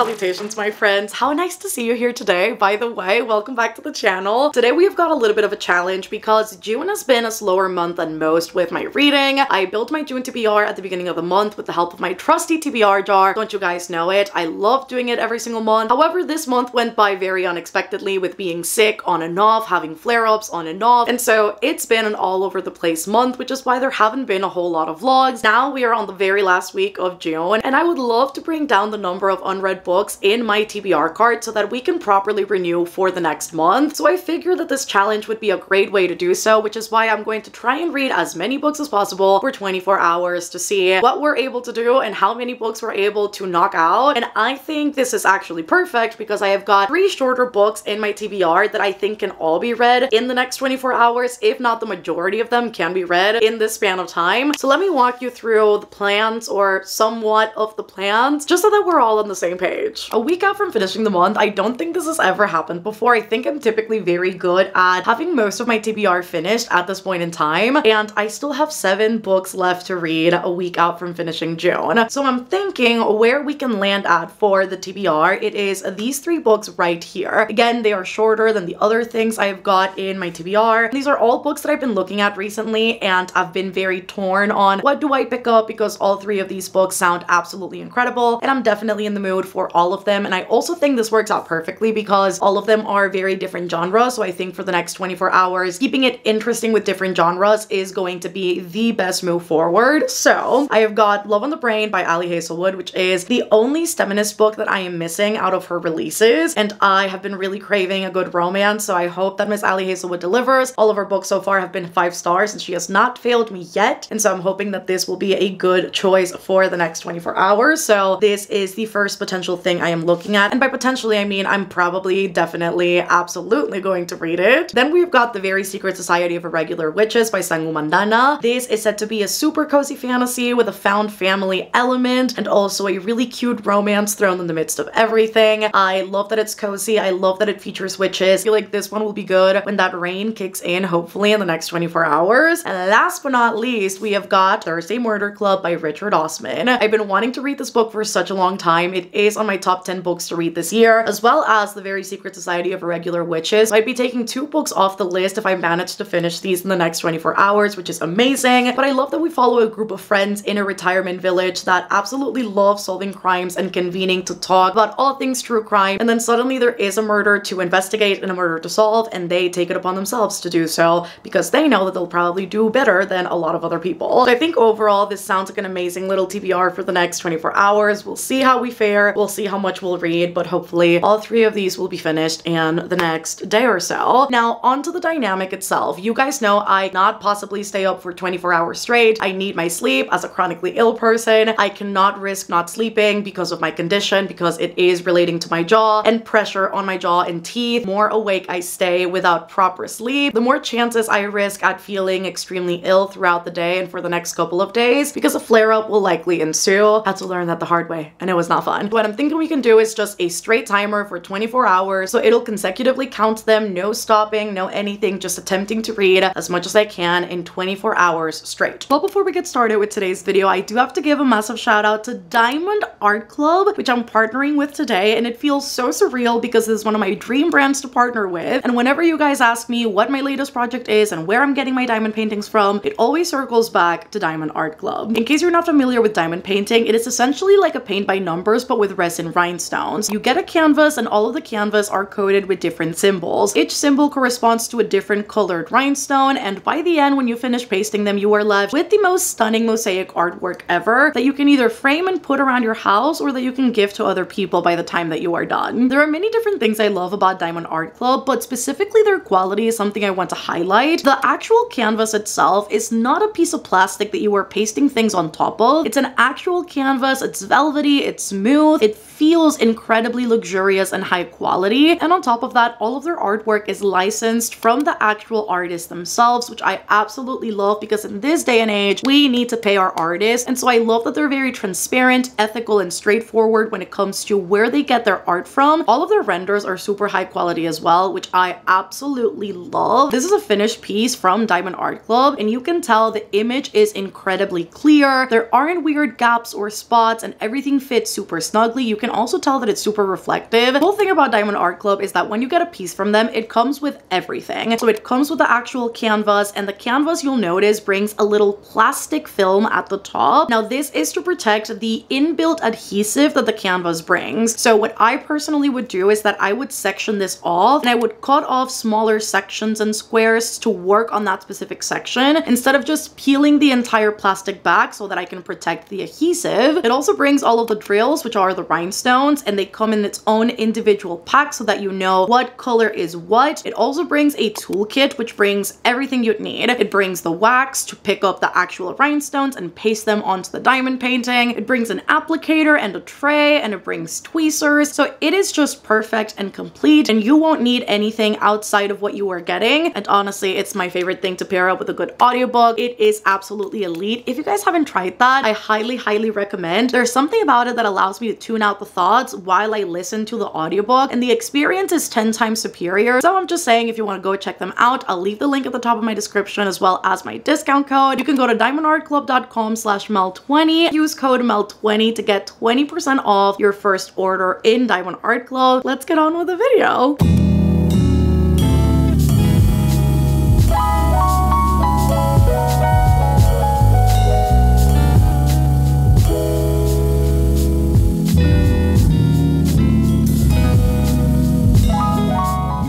Salutations, my friends. How nice to see you here today. By the way, welcome back to the channel. Today we have got a little bit of a challenge because June has been a slower month than most with my reading. I built my June TBR at the beginning of the month with the help of my trusty TBR jar. Don't you guys know it? I love doing it every single month. However, this month went by very unexpectedly with being sick on and off, having flare-ups on and off. And so it's been an all over the place month, which is why there haven't been a whole lot of vlogs. Now we are on the very last week of June, and I would love to bring down the number of unread books in my TBR cart so that we can properly renew for the next month. So I figured that this challenge would be a great way to do so, which is why I'm going to try and read as many books as possible for 24 hours to see what we're able to do and how many books we're able to knock out. And I think this is actually perfect because I have got 3 shorter books in my TBR that I think can all be read in the next 24 hours, if not the majority of them can be read in this span of time. So let me walk you through the plans, or somewhat of the plans, just so that we're all on the same page. A week out from finishing the month, I don't think this has ever happened before. I think I'm typically very good at having most of my TBR finished at this point in time, and I still have 7 books left to read a week out from finishing June. So I'm thinking where we can land at for the TBR. It is these 3 books right here. Again, they are shorter than the other things I've got in my TBR. These are all books that I've been looking at recently, and I've been very torn on what do I pick up because all 3 of these books sound absolutely incredible, and I'm definitely in the mood for all of them. And I also think this works out perfectly because all of them are very different genres. So I think for the next 24 hours, keeping it interesting with different genres is going to be the best move forward. So I have got Love on the Brain by Ali Hazelwood, which is the only feminist book that I am missing out of her releases. And I have been really craving a good romance, so I hope that Miss Ali Hazelwood delivers. All of her books so far have been 5 stars and she has not failed me yet. And so I'm hoping that this will be a good choice for the next 24 hours. So this is the first potential thing I am looking at. And by potentially, I mean I'm probably, definitely, absolutely going to read it. Then we've got The Very Secret Society of Irregular Witches by Sangu Mandana. This is said to be a super cozy fantasy with a found family element and also a really cute romance thrown in the midst of everything. I love that it's cozy. I love that it features witches. I feel like this one will be good when that rain kicks in, hopefully in the next 24 hours. And last but not least, we have got Thursday Murder Club by Richard Osman. I've been wanting to read this book for such a long time. It is on my top 10 books to read this year, as well as The Very Secret Society of Irregular Witches. I'd be taking 2 books off the list if I manage to finish these in the next 24 hours, which is amazing. But I love that we follow a group of friends in a retirement village that absolutely love solving crimes and convening to talk about all things true crime. And then suddenly there is a murder to investigate and a murder to solve, and they take it upon themselves to do so because they know that they'll probably do better than a lot of other people. So I think overall this sounds like an amazing little TBR for the next 24 hours. We'll see how we fare. We'll see how much we'll read, but hopefully all 3 of these will be finished in the next day or so. Now, onto the dynamic itself. You guys know I cannot possibly stay up for 24 hours straight. I need my sleep as a chronically ill person. I cannot risk not sleeping because of my condition, because it is relating to my jaw and pressure on my jaw and teeth. The more awake I stay without proper sleep, the more chances I risk at feeling extremely ill throughout the day and for the next couple of days, because a flare-up will likely ensue. Had to learn that the hard way, and it was not fun. What I'm thinking we can do is just a straight timer for 24 hours, so it'll consecutively count them, no stopping, no anything, just attempting to read as much as I can in 24 hours straight. But before we get started with today's video, I do have to give a massive shout out to Diamond Art Club, which I'm partnering with today, and it feels so surreal because this is one of my dream brands to partner with. And whenever you guys ask me what my latest project is and where I'm getting my diamond paintings from, it always circles back to Diamond Art Club. In case you're not familiar with diamond painting, it is essentially like a paint by numbers but with resin rhinestones. You get a canvas and all of the canvas are coated with different symbols. Each symbol corresponds to a different colored rhinestone, and by the end, when you finish pasting them, you are left with the most stunning mosaic artwork ever that you can either frame and put around your house or that you can give to other people by the time that you are done. There are many different things I love about Diamond Art Club, but specifically their quality is something I want to highlight. The actual canvas itself is not a piece of plastic that you are pasting things on top of. It's an actual canvas. It's velvety, it's smooth, it feels incredibly luxurious and high quality. And on top of that, all of their artwork is licensed from the actual artists themselves, which I absolutely love because in this day and age, we need to pay our artists. And so I love that they're very transparent, ethical, and straightforward when it comes to where they get their art from. All of their renders are super high quality as well, which I absolutely love. This is a finished piece from Diamond Art Club, and you can tell the image is incredibly clear. There aren't weird gaps or spots, and everything fits super snugly. You can also tell that it's super reflective. The whole thing about Diamond Art Club is that when you get a piece from them, it comes with everything. So it comes with the actual canvas, and the canvas, you'll notice, brings a little plastic film at the top. Now this is to protect the inbuilt adhesive that the canvas brings. So what I personally would do is that I would section this off and I would cut off smaller sections and squares to work on that specific section instead of just peeling the entire plastic back so that I can protect the adhesive. It also brings all of the drills, which are the rhinestones, and they come in its own individual pack so that you know what color is what. It also brings a toolkit, which brings everything you'd need. It brings the wax to pick up the actual rhinestones and paste them onto the diamond painting. It brings an applicator and a tray, and it brings tweezers. So it is just perfect and complete, and you won't need anything outside of what you are getting. And honestly, it's my favorite thing to pair up with a good audiobook. It is absolutely elite. If you guys haven't tried that, I highly recommend. There's something about it that allows me to tune out the thoughts while I listen to the audiobook, and the experience is 10 times superior. So I'm just saying, if you want to go check them out, I'll leave the link at the top of my description as well as my discount code. You can go to diamondartclub.com/mel20, use code mel20 to get 20% off your first order in Diamond Art Club. Let's get on with the video.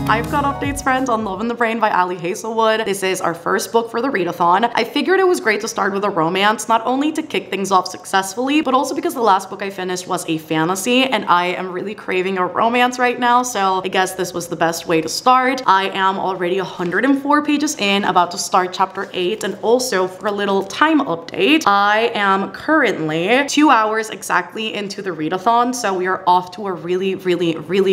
I've got updates, friends, on Love in the Brain by Hazelwood. This is our first book for the readathon. I figured it was great to start with a romance, not only to kick things off successfully, but also because the last book I finished was a fantasy, and I am really craving a romance right now, so I guess this was the best way to start. I am already 104 pages in, about to start chapter 8, and also for a little time update, I am currently 2 hours exactly into the readathon, so we are off to a really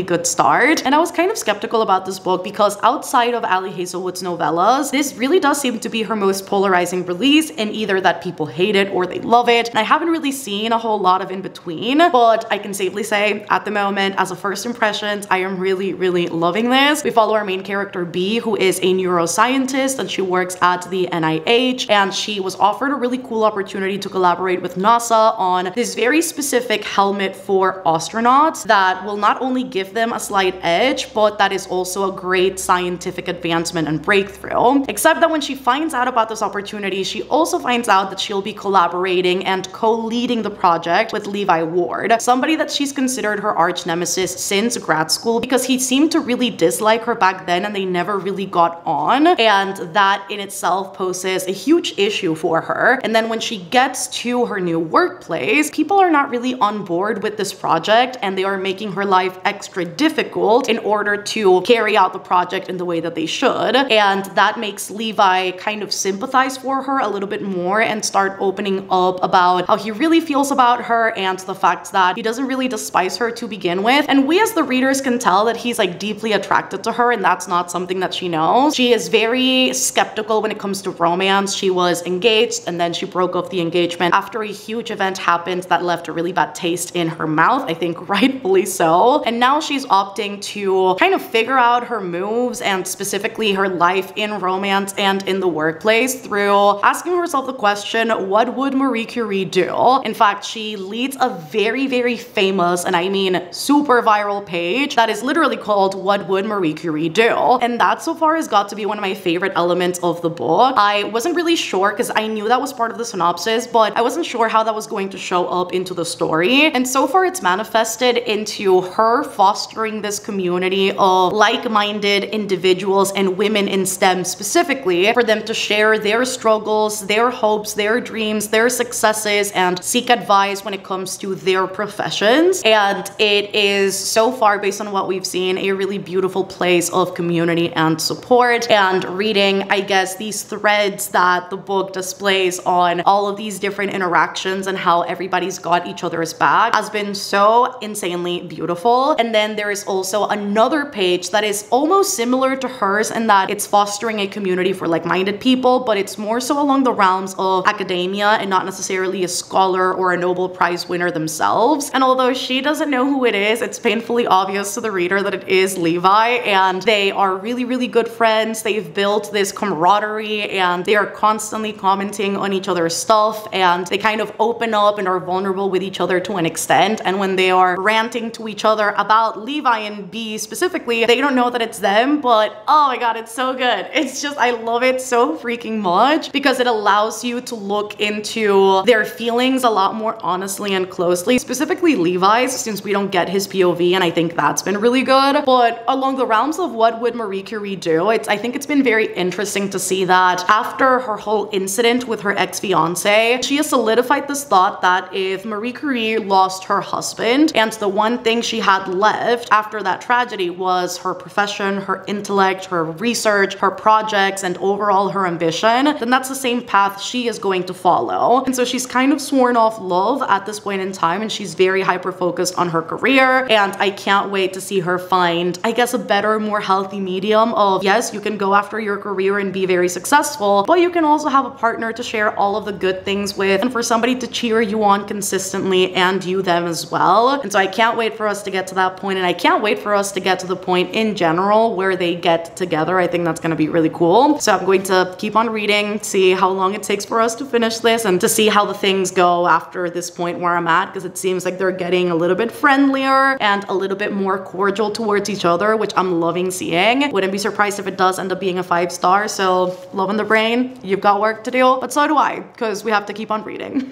good start. And I was kind of skeptical about this book because outside of Hazelwood's novellas, this really does seem to be her most polarizing release, in either that people hate it or they love it. And I haven't really seen a whole lot of in between, but I can safely say at the moment, as a first impressions, I am really loving this. We follow our main character B, who is a neuroscientist, and she works at the NIH, and she was offered a really cool opportunity to collaborate with NASA on this very specific helmet for astronauts that will not only give them a slight edge, but that is also a great scientific advancement and breakthrough. Except that when she finds out about this opportunity, she also finds out that she'll be collaborating and co-leading the project with Levi Ward, somebody that she's considered her arch nemesis since grad school because he seemed to really dislike her back then and they never really got on, and that in itself poses a huge issue for her. And then when she gets to her new workplace, people are not really on board with this project, and they are making her life extra difficult in order to carry out the project in the way that they should. And that makes Levi kind of sympathize for her a little bit more and start opening up about how he really feels about her and the fact that he doesn't really despise her to begin with. And we as the readers can tell that he's like deeply attracted to her, and that's not something that she knows. She is very skeptical when it comes to romance. She was engaged and then she broke off the engagement after a huge event happened that left a really bad taste in her mouth, I think rightfully so. And now she's opting to kind of figure out her moves and specifically her life in romance and in the workplace through asking herself the question, what would Marie Curie do? In fact, she leads a very famous, and I mean super viral page that is literally called What Would Marie Curie Do? And that so far has got to be one of my favorite elements of the book. I wasn't really sure because I knew that was part of the synopsis, but I wasn't sure how that was going to show up into the story. And so far it's manifested into her fostering this community of like-minded individuals and women in STEM specifically, for them to share their struggles, their hopes, their dreams, their successes, and seek advice when it comes to their professions. And it is so far, based on what we've seen, a really beautiful place of community and support. And reading, I guess, these threads that the book displays on all of these different interactions and how everybody's got each other's back has been so insanely beautiful. And then there is also another page that is almost similar to hers in that it's fostering a community for like-minded people, but it's more so along the realms of academia and not necessarily a scholar or a Nobel Prize winner themselves. And although she doesn't know who it is, it's painfully obvious to the reader that it is Levi, and they are really, really good friends. They've built this camaraderie and they are constantly commenting on each other's stuff, and they kind of open up and are vulnerable with each other to an extent. And when they are ranting to each other about Levi and B specifically, they don't know that it's them, but oh my god, it's so good. It's just, I love it so freaking much because it allows you to look into their feelings a lot more honestly and closely, specifically Levi's, since we don't get his POV, and I think that's been really good. But along the realms of what would Marie Curie do, I think it's been very interesting to see that after her whole incident with her ex-fiance, she has solidified this thought that if Marie Curie lost her husband and the one thing she had left after that tragedy was her profession, her intellect, her research, her projects, and overall her ambition, then that's the same path she is going to follow. And so she's kind of sworn off love at this point in time, and she's very hyper-focused on her career, and I can't wait to see her find, I guess, a better, more healthy medium of, yes, you can go after your career and be very successful, but you can also have a partner to share all of the good things with, and for somebody to cheer you on consistently and you them as well. And so I can't wait for us to get to that point, and I can't wait for us to get to the point in general where they get together. I think that's going to be really cool. So I'm going to keep on reading, see how long it takes for us to finish this, and to see how the things go after this point where I'm at, because it seems like they're getting a little bit friendlier and a little bit more cordial towards each other, which I'm loving seeing. Wouldn't be surprised if it does end up being a 5-star. So love in the brain, you've got work to do, but so do I, because we have to keep on reading.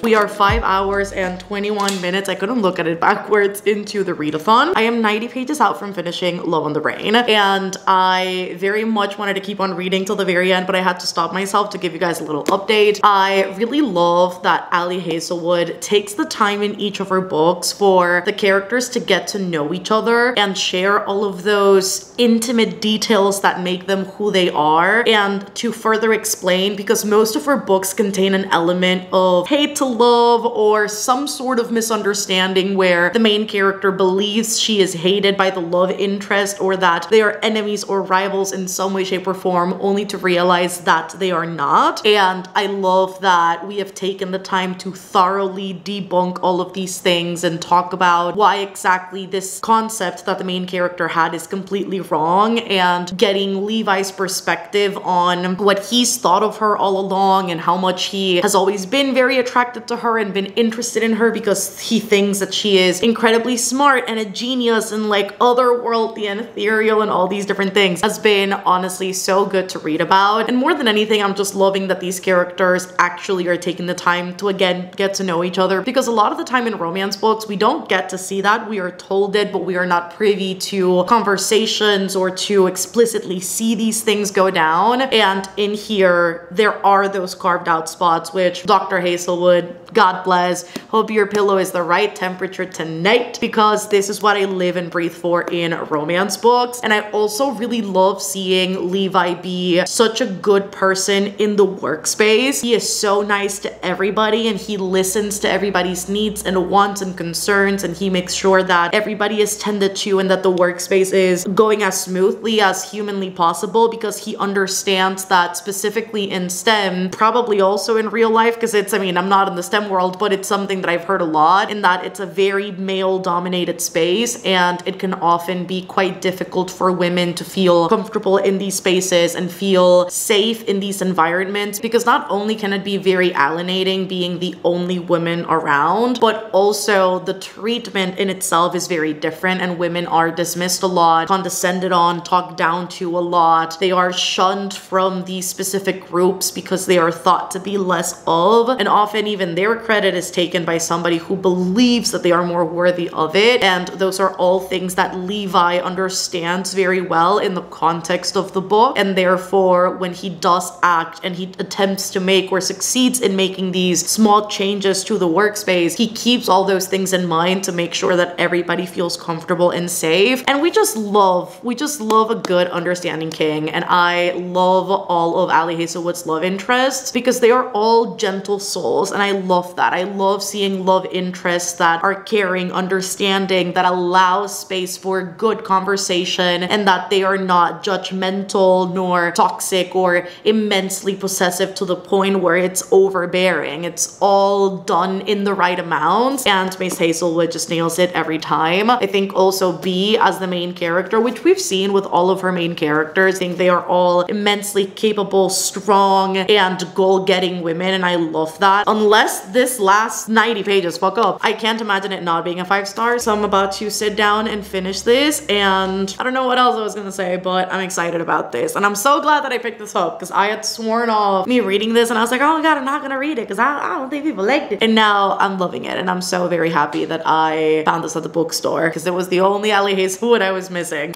We are 5 hours and 21 minutes. I couldn't look at it backwards into the readathon. I am 90 pages out from finishing Love on the Brain, and I very much wanted to keep on reading till the very end, but I had to stop myself to give you guys a little update. I really love that Ali Hazelwood takes the time in each of her books for the characters to get to know each other and share all of those intimate details that make them who they are, and to further explain, because most of her books contain an element of hate to love or some sort of misunderstanding where the main character believes she is hated by the love interest, or that they are enemies or rivals in some way, shape, or form, only to realize that they are not. And I love that we have taken the time to thoroughly debunk all of these things and talk about why exactly this concept that the main character had is completely wrong, and getting Levi's perspective on what he's thought of her all along and how much he has always been very attracted to her and been interested in her because he thinks that she is incredibly smart and a genius and like otherworldly and ethereal and all these different things, has been honestly so good to read about. And more than anything, I'm just loving that these characters actually are taking the time to again get to know each other, because a lot of the time in romance books we don't get to see that. We are told it, but we are not privy to conversations or to explicitly see these things go down. And in here there are those carved out spots, which Dr. Hazelwood, God bless, hope your pillow is the right temperature tonight, because this is what I live and breathe for in romance books. And I also really love seeing Levi be such a good person in the workspace. He is so nice to everybody, and he listens to everybody's needs and wants and concerns, and he makes sure that everybody is tended to and that the workspace is going as smoothly as humanly possible, because he understands that specifically in STEM, probably also in real life, because it's, I mean, I'm not in the STEM STEM world, but it's something that I've heard a lot, in that it's a very male-dominated space, and it can often be quite difficult for women to feel comfortable in these spaces and feel safe in these environments, because not only can it be very alienating being the only woman around, but also the treatment in itself is very different, and women are dismissed a lot, condescended on, talked down to a lot. They are shunned from these specific groups because they are thought to be less of, and often even their credit is taken by somebody who believes that they are more worthy of it. And those are all things that Levi understands very well in the context of the book, and therefore when he does act and he attempts to make or succeeds in making these small changes to the workspace, he keeps all those things in mind to make sure that everybody feels comfortable and safe. And we just love a good understanding king, and I love all of Ali Hazelwood's love interests because they are all gentle souls, and I love that. I love seeing love interests that are caring, understanding, that allow space for good conversation, and that they are not judgmental nor toxic or immensely possessive to the point where it's overbearing. It's all done in the right amount, and Miss Hazelwood just nails it every time. I think also B as the main character, which we've seen with all of her main characters, I think they are all immensely capable, strong, and goal-getting women, and I love that. Unless this last 90 pages fuck up, I can't imagine it not being a 5-star. So I'm about to sit down and finish this, and I don't know what else I was gonna say, but I'm excited about this, and I'm so glad that I picked this up because I had sworn off me reading this, and I was like, oh my god, I'm not gonna read it because I don't think people liked it, and now I'm loving it, and I'm so very happy that I found this at the bookstore because it was the only Ali Hazelwood I was missing.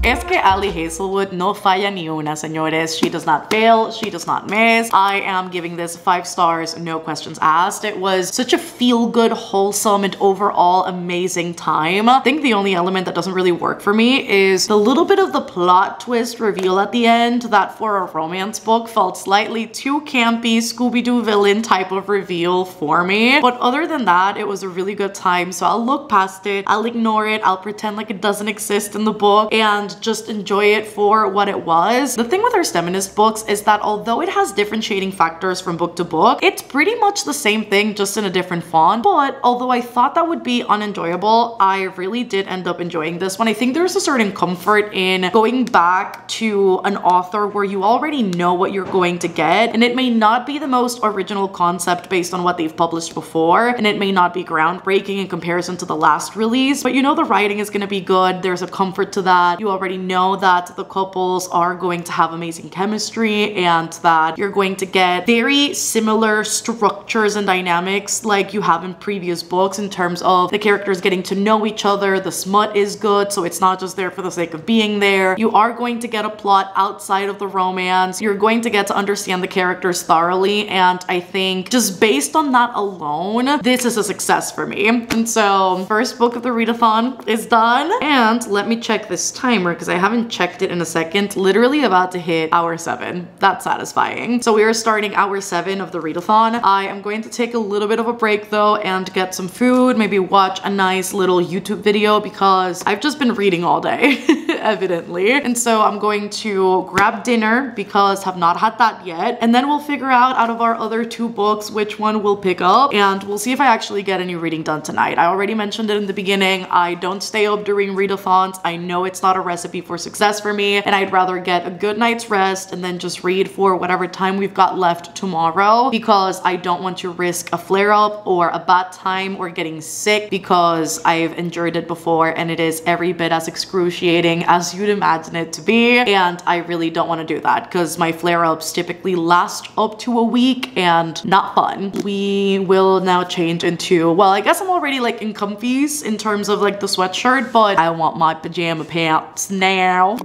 Es que Ali Hazelwood no falla ni una, señores. She does not fail, she does not miss. I am giving this 5 stars, no questions asked. It was such a feel-good, wholesome, and overall amazing time. I think the only element that doesn't really work for me is the little bit of the plot twist reveal at the end that for a romance book felt slightly too campy, Scooby-Doo villain type of reveal for me. But other than that, it was a really good time, so I'll look past it, I'll ignore it, I'll pretend like it doesn't exist in the book, and just enjoy it for what it was. The thing with our STEMinist books is that although it has differentiating factors from book to book, it's pretty much the same thing, just in a different font. But although I thought that would be unenjoyable, I really did end up enjoying this one. I think there's a certain comfort in going back to an author where you already know what you're going to get, and it may not be the most original concept based on what they've published before, and it may not be groundbreaking in comparison to the last release, but you know the writing is going to be good. There's a comfort to that. You already know that the couples are going to have amazing chemistry, and that you're going to get very similar structures and dynamics like you have in previous books in terms of the characters getting to know each other. The smut is good, so it's not just there for the sake of being there. You are going to get a plot outside of the romance. You're going to get to understand the characters thoroughly, and I think just based on that alone, this is a success for me. And so first book of the readathon is done, and let me check this timer because I haven't checked it in a second. Literally about to hit hour 7. That's satisfying. So we are starting hour 7 of the readathon. I am going to take a little bit of a break though and get some food, maybe watch a nice little YouTube video because I've just been reading all day, evidently. And so I'm going to grab dinner because have not had that yet. And then we'll figure out of our other 2 books which one we'll pick up, and we'll see if I actually get any reading done tonight. I already mentioned it in the beginning. I don't stay up during readathons. I know it's not a recipe for success for me, and I'd rather get a good night's rest and then just read for whatever time we've got left tomorrow, because I don't want to risk a flare-up or a bad time or getting sick, because I've endured it before and it is every bit as excruciating as you'd imagine it to be, and I really don't want to do that because my flare-ups typically last up to a week and not fun. We will now change into, well, I guess I'm already like in comfies in terms of like the sweatshirt, but I want my pajama pants now.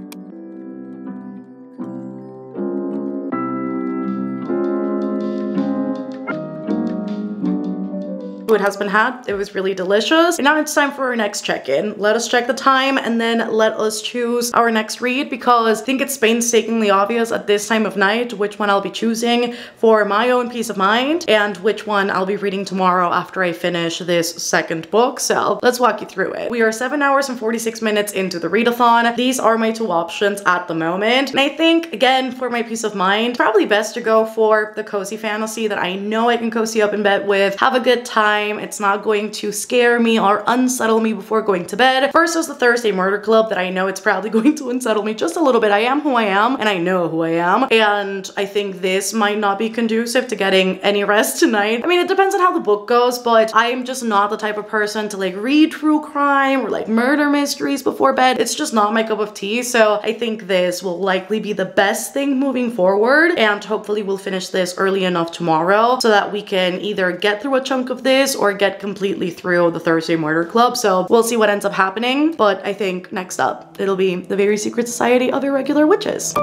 food has been had. It was really delicious. And now it's time for our next check-in. Let us check the time and then let us choose our next read, because I think it's painstakingly obvious at this time of night which one I'll be choosing for my own peace of mind and which one I'll be reading tomorrow after I finish this second book. So let's walk you through it. We are 7 hours and 46 minutes into the readathon. These are my two options at the moment. And I think, again, for my peace of mind, probably best to go for the cozy fantasy that I know I can cozy up in bed with, have a good time. It's not going to scare me or unsettle me before going to bed, versus the Thursday Murder Club that I know it's probably going to unsettle me just a little bit. I am who I am and I know who I am. And I think this might not be conducive to getting any rest tonight. I mean, it depends on how the book goes, but I am just not the type of person to like read true crime or like murder mysteries before bed. It's just not my cup of tea. So I think this will likely be the best thing moving forward, and hopefully we'll finish this early enough tomorrow so that we can either get through a chunk of this or get completely through the Thursday Murder Club. So we'll see what ends up happening, but I think next up it'll be the Very Secret Society of Irregular Witches.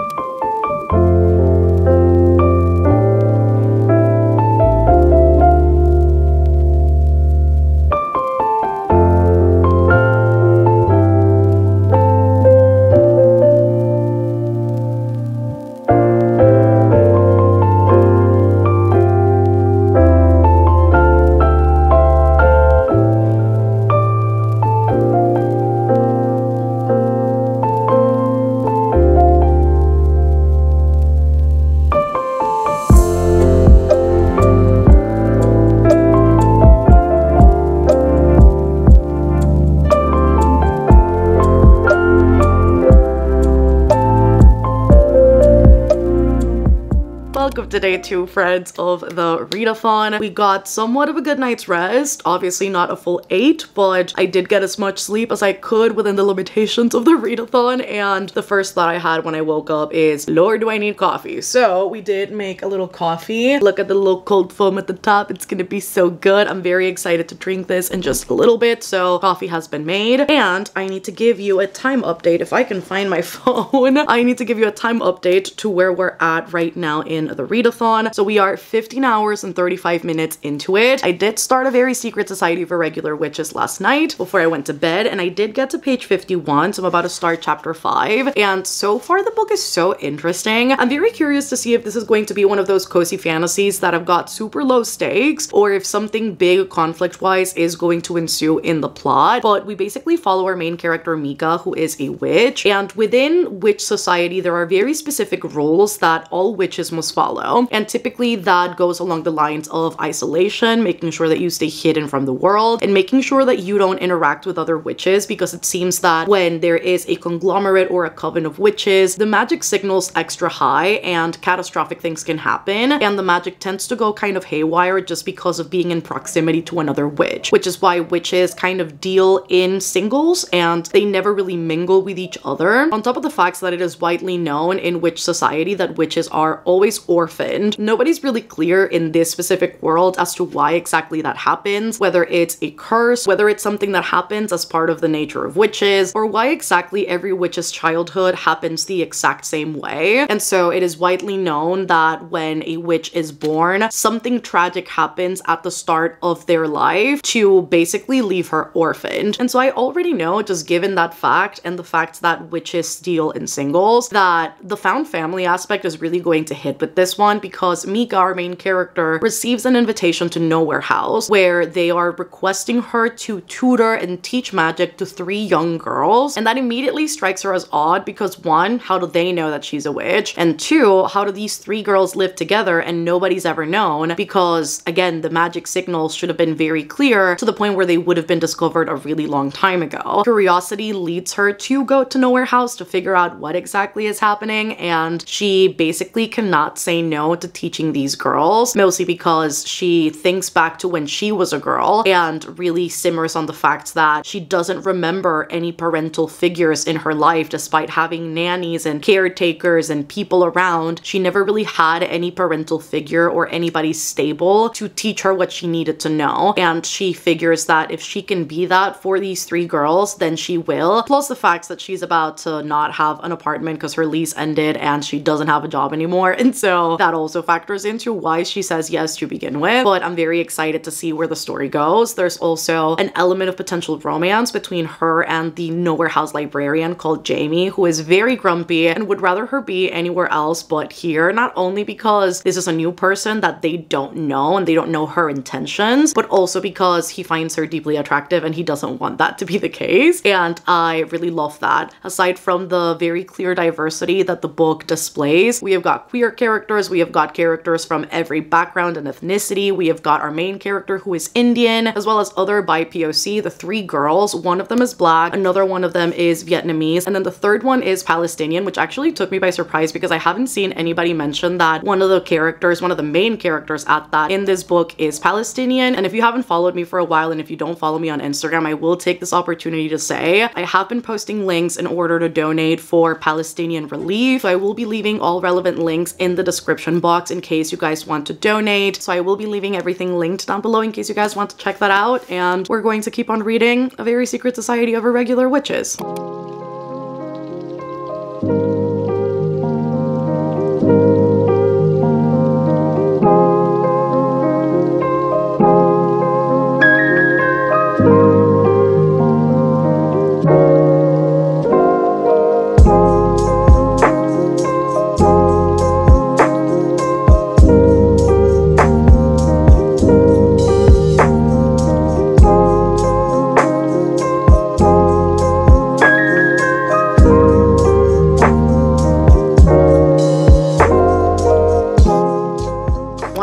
Welcome to day 2, friends, of the readathon. We got somewhat of a good night's rest. Obviously not a full 8, but I did get as much sleep as I could within the limitations of the readathon. And the first thought I had when I woke up is, Lord, do I need coffee? So we did make a little coffee. Look at the little cold foam at the top. It's gonna be so good. I'm very excited to drink this in just a little bit. So coffee has been made, and I need to give you a time update. If I can find my phone, I need to give you a time update to where we're at right now in the readathon. So we are 15 hours and 35 minutes into it. I did start a Very Secret Society of Irregular Witches last night before I went to bed, and I did get to page 51, so I'm about to start chapter 5. And so far the book is so interesting. I'm very curious to see if this is going to be one of those cozy fantasies that have got super low stakes, or if something big conflict-wise is going to ensue in the plot. But we basically follow our main character Mika, who is a witch, and within witch society there are very specific rules that all witches must follow. And typically that goes along the lines of isolation, making sure that you stay hidden from the world, and making sure that you don't interact with other witches, because it seems that when there is a conglomerate or a coven of witches, the magic signals extra high and catastrophic things can happen, and the magic tends to go kind of haywire just because of being in proximity to another witch, which is why witches kind of deal in singles and they never really mingle with each other. On top of the fact that it is widely known in witch society that witches are always orphaned. Nobody's really clear in this specific world as to why exactly that happens, whether it's a curse, whether it's something that happens as part of the nature of witches, or why exactly every witch's childhood happens the exact same way. And so it is widely known that when a witch is born, something tragic happens at the start of their life to basically leave her orphaned. And so I already know, just given that fact and the fact that witches deal in singles, that the found family aspect is really going to hit with this one, because Mika, our main character, receives an invitation to Nowhere House where they are requesting her to tutor and teach magic to 3 young girls. And that immediately strikes her as odd because 1, how do they know that she's a witch? And 2, how do these 3 girls live together and nobody's ever known? Because again, the magic signals should have been very clear to the point where they would have been discovered a really long time ago. Curiosity leads her to go to Nowhere House to figure out what exactly is happening, and she basically cannot say no to teaching these girls, mostly because she thinks back to when she was a girl and really simmers on the fact that she doesn't remember any parental figures in her life. Despite having nannies and caretakers and people around, she never really had any parental figure or anybody stable to teach her what she needed to know. And she figures that if she can be that for these 3 girls, then she will. Plus the fact that she's about to not have an apartment because her lease ended and she doesn't have a job anymore. And so that also factors into why she says yes to begin with, but I'm very excited to see where the story goes. There's also an element of potential romance between her and the Nowhere House librarian called Jamie, who is very grumpy and would rather her be anywhere else but here, not only because this is a new person that they don't know and they don't know her intentions, but also because he finds her deeply attractive and he doesn't want that to be the case. And I really love that. Aside from the very clear diversity that the book displays, we have got queer characters, we have got characters from every background and ethnicity, we have got our main character who is Indian, as well as other bi POC, the three girls. One of them is black, another one of them is Vietnamese, and then the third one is Palestinian, which actually took me by surprise because I haven't seen anybody mention that one of the characters, one of the main characters at that in this book is Palestinian. And if you haven't followed me for a while, and if you don't follow me on Instagram, I will take this opportunity to say I have been posting links in order to donate for Palestinian relief. So I will be leaving all relevant links in the description box in case you guys want to donate. So I will be leaving everything linked down below in case you guys want to check that out. And we're going to keep on reading A Very Secret Society of Irregular Witches.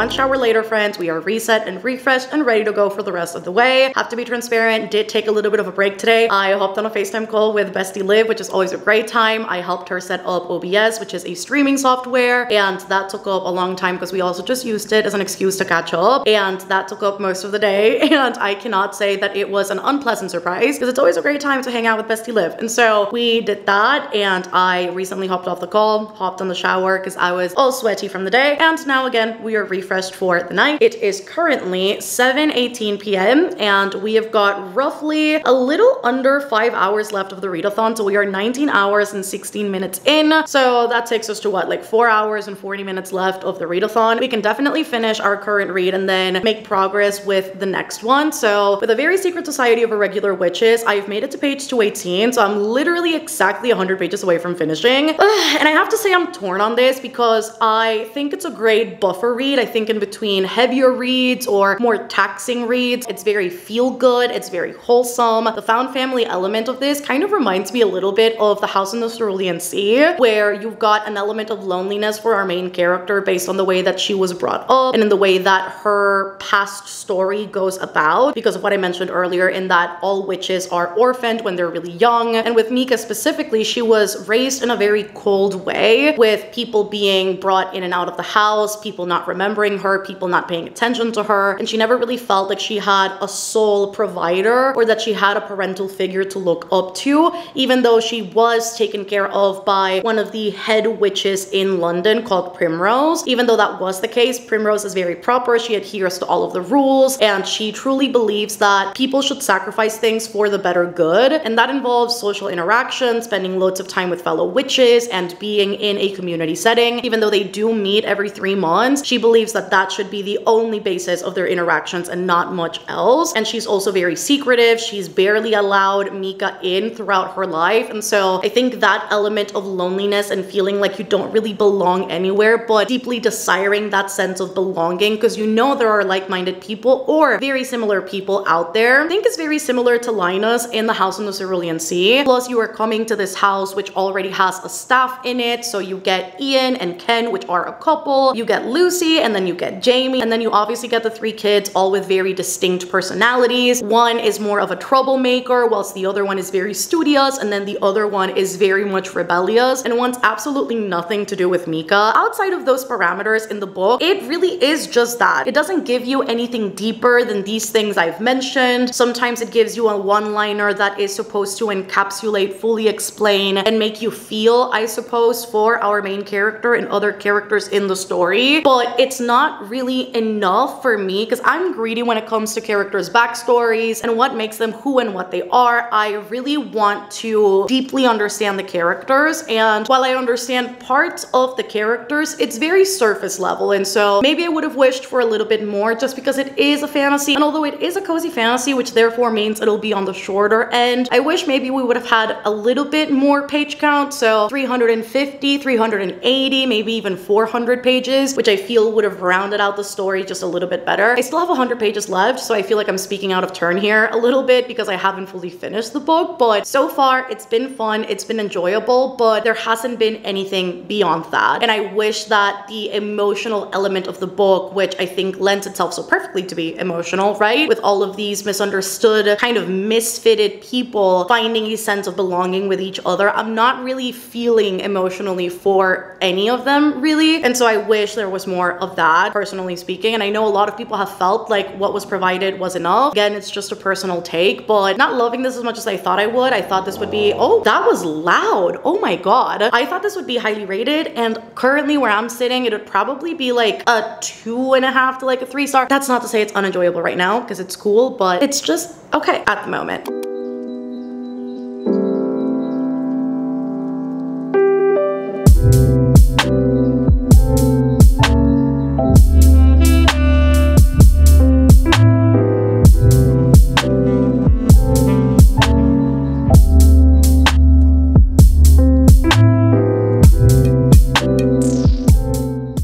Shower later, friends, we are reset and refreshed and ready to go for the rest of the way. Have to be transparent, did take a little bit of a break today. I hopped on a FaceTime call with Bestie Liv, which is always a great time. I helped her set up OBS, which is a streaming software, and that took up a long time because we also just used it as an excuse to catch up, and that took up most of the day. And I cannot say that it was an unpleasant surprise because it's always a great time to hang out with Bestie Liv. And so we did that, and I recently hopped off the call, hopped on the shower because I was all sweaty from the day, and now again we are refreshed for the night. It is currently 7:18 p.m. and we have got roughly a little under 5 hours left of the readathon. So we are 19 hours and 16 minutes in. So that takes us to what, like 4 hours and 40 minutes left of the readathon. We can definitely finish our current read and then make progress with the next one. So with A Very Secret Society of Irregular Witches, I've made it to page 218. So I'm literally exactly 100 pages away from finishing. And I have to say I'm torn on this because I think it's a great buffer read. I think in between heavier reads or more taxing reads, it's very feel good, it's very wholesome. The found family element of this kind of reminds me a little bit of The House in the Cerulean Sea, where you've got an element of loneliness for our main character based on the way that she was brought up and in the way that her past story goes about, because of what I mentioned earlier in that all witches are orphaned when they're really young. And with Mika specifically, she was raised in a very cold way, with people being brought in and out of the house, people not remembering her, people not paying attention to her, and she never really felt like she had a sole provider or that she had a parental figure to look up to, even though she was taken care of by one of the head witches in London called Primrose. Even though that was the case, Primrose is very proper, she adheres to all of the rules, and she truly believes that people should sacrifice things for the better good, and that involves social interaction, spending loads of time with fellow witches, and being in a community setting. Even though they do meet every 3 months, she believes that that should be the only basis of their interactions and not much else. And she's also very secretive. She's barely allowed Mika in throughout her life. And so I think that element of loneliness and feeling like you don't really belong anywhere, but deeply desiring that sense of belonging because you know there are like-minded people or very similar people out there, I think is very similar to Linus in The House in the Cerulean Sea. Plus you are coming to this house which already has a staff in it. So you get Ian and Ken, which are a couple. You get Lucy, and then you get Jamie, and then you obviously get the 3 kids, all with very distinct personalities. One is more of a troublemaker, whilst the other one is very studious, and then the other one is very much rebellious and wants absolutely nothing to do with Mika. Outside of those parameters in the book, it really is just that. It doesn't give you anything deeper than these things I've mentioned. Sometimes it gives you a one-liner that is supposed to encapsulate, fully explain, and make you feel, I suppose, for our main character and other characters in the story, but it's not really really enough for me because I'm greedy when it comes to characters' backstories and what makes them who and what they are. I really want to deeply understand the characters, and while I understand parts of the characters, it's very surface level, and so maybe I would have wished for a little bit more just because it is a fantasy, and although it is a cozy fantasy, which therefore means it'll be on the shorter end, I wish maybe we would have had a little bit more page count, so 350, 380, maybe even 400 pages, which I feel would have rounded out the story just a little bit better. I still have 100 pages left, so I feel like I'm speaking out of turn here a little bit because I haven't fully finished the book, but so far it's been fun, it's been enjoyable, but there hasn't been anything beyond that. And I wish that the emotional element of the book, which I think lends itself so perfectly to be emotional, right? With all of these misunderstood, kind of misfitted people finding a sense of belonging with each other, I'm not really feeling emotionally for any of them, really. And so I wish there was more of that, personally speaking. And I know a lot of people have felt like what was provided was enough. Again, it's just a personal take, but not loving this as much as I thought I would. I thought this would be, oh, that was loud. Oh my God. I thought this would be highly rated, and currently where I'm sitting, it would probably be like a 2.5 to like a 3 star. That's not to say it's unenjoyable right now, because it's cool, but it's just okay at the moment.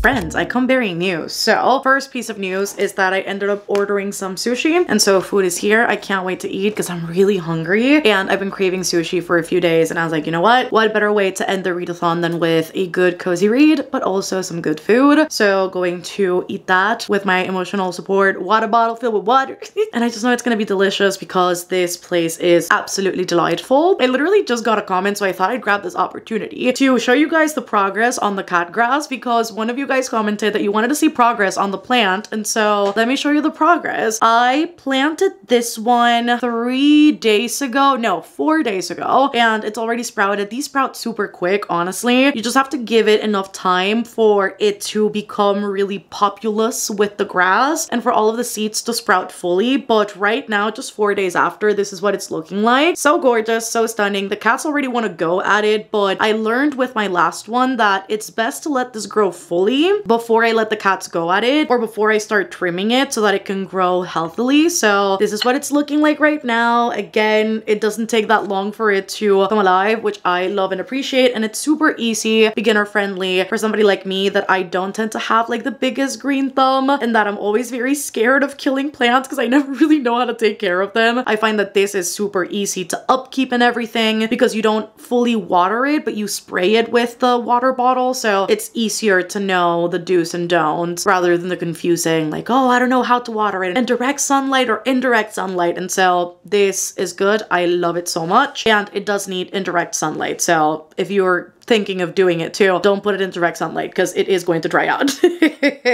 Friends, I come bearing news. So first piece of news is that I ended up ordering some sushi, and so food is here. I can't wait to eat because I'm really hungry, and I've been craving sushi for a few days, and I was like, you know what better way to end the readathon than with a good cozy read, but also some good food. So going to eat that with my emotional support water bottle filled with water. And I just know it's gonna be delicious because this place is absolutely delightful. I literally just got a comment, so I thought I'd grab this opportunity to show you guys the progress on the cat grass, because one of you guys commented that you wanted to see progress on the plant, and so let me show you the progress. I planted this one 3 days ago, no, 4 days ago, and it's already sprouted. These sprout super quick, honestly. You just have to give it enough time for it to become really populous with the grass and for all of the seeds to sprout fully, but right now, just 4 days after, this is what it's looking like. So gorgeous, so stunning. The cats already want to go at it, but I learned with my last one that it's best to let this grow fully before I let the cats go at it, or before I start trimming it so that it can grow healthily. So this is what it's looking like right now. Again, it doesn't take that long for it to come alive, which I love and appreciate, and it's super easy, beginner friendly for somebody like me that I don't tend to have like the biggest green thumb, and that I'm always very scared of killing plants because I never really know how to take care of them. I find that this is super easy to upkeep and everything because you don't fully water it, but you spray it with the water bottle, so it's easier to know the do's and don'ts rather than the confusing like, oh, I don't know how to water it in direct sunlight or indirect sunlight. And so this is good. I love it so much, and it does need indirect sunlight, so if you're thinking of doing it too, don't put it in direct sunlight because it is going to dry out.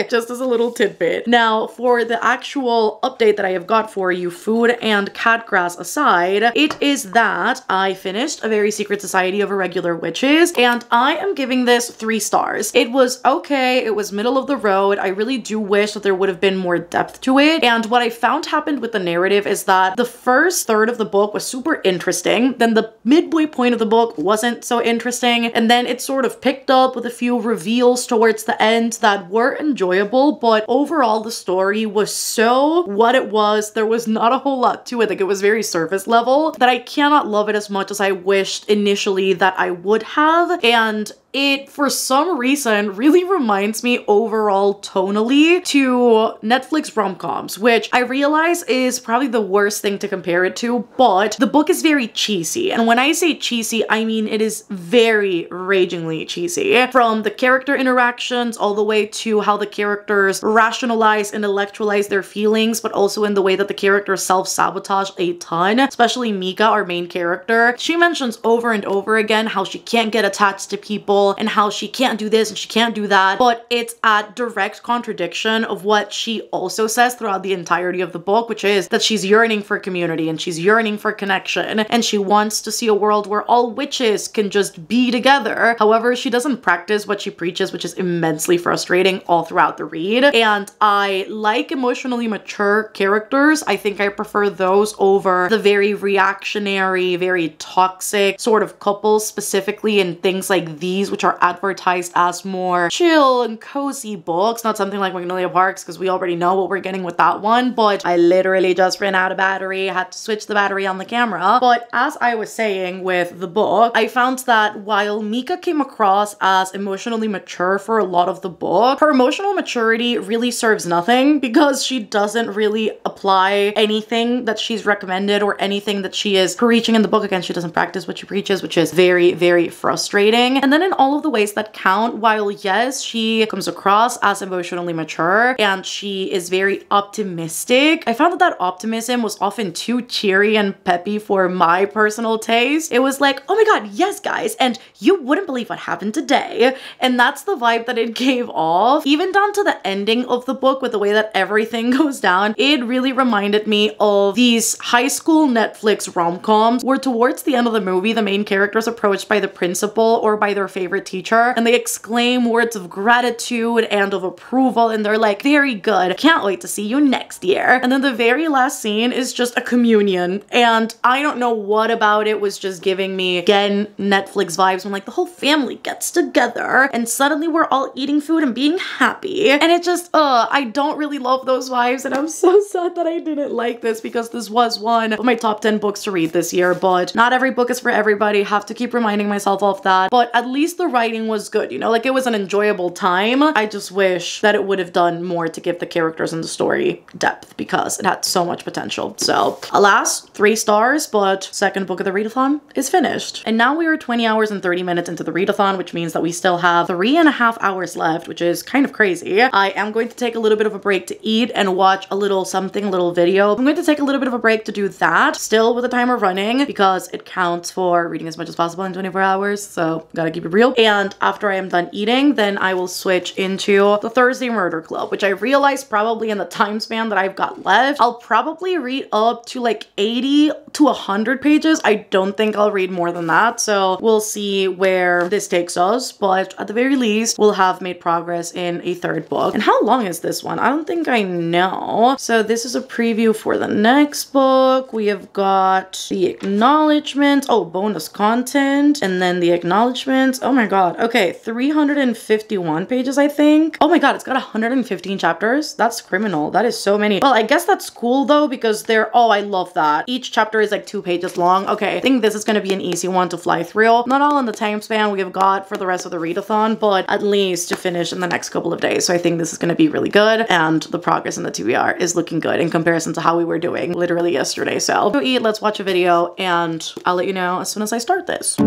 Just as a little tidbit. Now, for the actual update that I have got for you, food and cat grass aside, it is that I finished A Very Secret Society of Irregular Witches, and I am giving this 3 stars. It was okay, it was middle of the road. I really do wish that there would have been more depth to it, and what I found happened with the narrative is that the first third of the book was super interesting, then the midway point of the book wasn't so interesting, and then it sort of picked up with a few reveals towards the end that were enjoyable, but overall the story was so what it was. There was not a whole lot to it. Like, it was very surface level that I cannot love it as much as I wished initially that I would have, and it, for some reason, really reminds me overall tonally to Netflix rom-coms, which I realize is probably the worst thing to compare it to, but the book is very cheesy. And when I say cheesy, I mean it is very ragingly cheesy. From the character interactions all the way to how the characters rationalize and intellectualize their feelings, but also in the way that the characters self-sabotage a ton, especially Mika, our main character. She mentions over and over again how she can't get attached to people, girl and how she can't do this and she can't do that, but it's a direct contradiction of what she also says throughout the entirety of the book, which is that she's yearning for community and she's yearning for connection and she wants to see a world where all witches can just be together. However, she doesn't practice what she preaches, which is immensely frustrating all throughout the read. And I like emotionally mature characters. I think I prefer those over the very reactionary, very toxic sort of couples, specifically in things like these, which are advertised as more chill and cozy books. Not something like Magnolia Parks, because we already know what we're getting with that one, but I literally just ran out of battery, had to switch the battery on the camera. But as I was saying with the book, I found that while Mika came across as emotionally mature for a lot of the book, her emotional maturity really serves nothing because she doesn't really apply anything that she's recommended or anything that she is preaching in the book. Again, she doesn't practice what she preaches, which is very, very frustrating. And then in all of the ways that count, while yes, she comes across as emotionally mature and she is very optimistic, I found that that optimism was often too cheery and peppy for my personal taste. It was like, oh my god, yes guys, and you wouldn't believe what happened today. And that's the vibe that it gave off. Even down to the ending of the book with the way that everything goes down, it really reminded me of these high school Netflix rom-coms where towards the end of the movie, the main character is approached by the principal or by their favorite teacher and they exclaim words of gratitude and of approval and they're like, very good, can't wait to see you next year. And then the very last scene is just a communion and I don't know what about it was just giving me, again, Netflix vibes when like the whole family gets together and suddenly we're all eating food and being happy. And it just, I don't really love those vibes and I'm so sad that I didn't like this because this was one of my top 10 books to read this year, but not every book is for everybody. Have to keep reminding myself of that. But at least the writing was good, you know, like it was an enjoyable time. I just wish that it would have done more to give the characters and the story depth because it had so much potential. So alas, 3 stars, but second book of the readathon is finished. And now we are 20 hours and 30 minutes into the readathon, which means that we still have 3.5 hours left, which is kind of crazy. I am going to take a little bit of a break to eat and watch a little something, a little video. I'm going to take a little bit of a break to do that, still with the timer running because it counts for reading as much as possible in 24 hours. So gotta keep it real. And after I am done eating, then I will switch into the Thursday Murder Club, which I realized probably in the time span that I've got left, I'll probably read up to like 80 to 100 pages. I don't think I'll read more than that. So we'll see where this takes us. But at the very least, we'll have made progress in a third book. And how long is this one? I don't think I know. So this is a preview for the next book. We have got the acknowledgements. Oh, bonus content. And then the acknowledgements. Oh my god. Okay, 351 pages, I think. Oh my god, it's got 115 chapters. That's criminal. That is so many. Well, I guess that's cool though because they're, oh, I love that. Each chapter is like 2 pages long. Okay, I think this is gonna be an easy one to fly through. Not all in the time span we have got for the rest of the readathon, but at least to finish in the next couple of days. So I think this is gonna be really good and the progress in the TBR is looking good in comparison to how we were doing literally yesterday. So go eat, let's watch a video, and I'll let you know as soon as I start this.